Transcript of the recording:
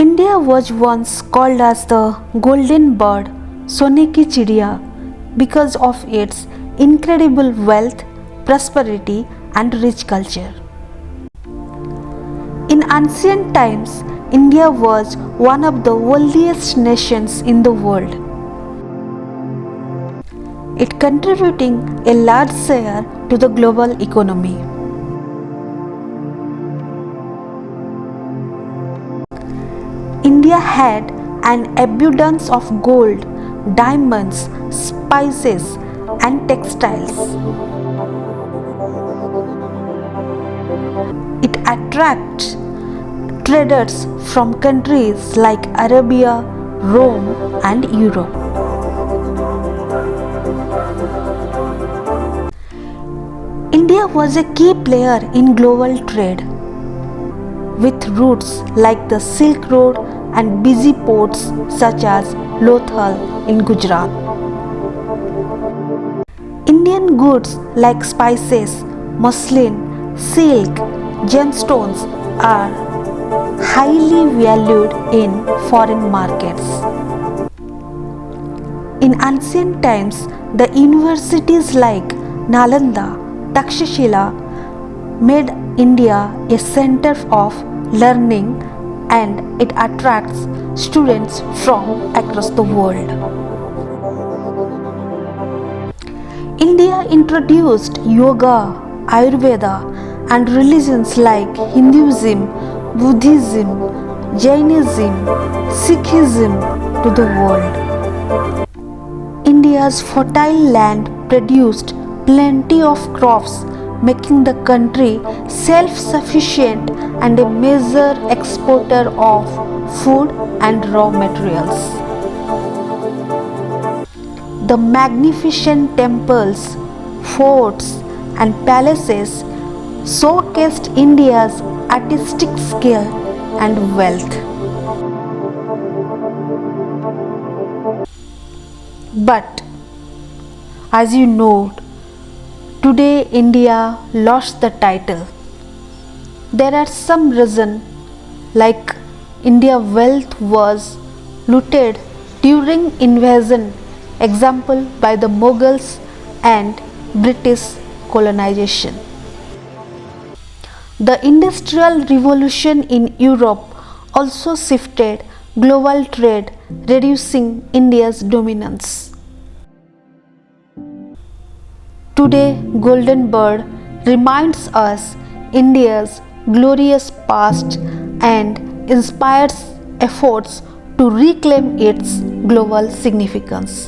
India was once called as the golden bird, Sone Ki Chidiya, because of its incredible wealth, prosperity, and rich culture. In ancient times, India was one of the wealthiest nations in the world. It contributing a large share to the global economy. India had an abundance of gold, diamonds, spices, and textiles. It attracts traders from countries like Arabia, Rome, and Europe. India was a key player in global trade, with routes like the Silk Road and busy ports such as Lothal in Gujarat. Indian goods like spices, muslin, silk, gemstones are highly valued in foreign markets. In ancient times, the universities like Nalanda, Takshashila made India a center of learning, and it attracts students from across the world. India introduced yoga, Ayurveda, and religions like Hinduism, Buddhism, Jainism, Sikhism to the world. India's fertile land produced plenty of crops, making the country self-sufficient and a major exporter of food and raw materials. The magnificent temples, forts, and palaces showcased India's artistic skill and wealth. But as you know, today India lost the title. There are some reasons, like India's wealth was looted during invasion, example by the Mughals and British colonization. The Industrial Revolution in Europe also shifted global trade, reducing India's dominance. Today, Golden Bird reminds us India's glorious past and inspires efforts to reclaim its global significance.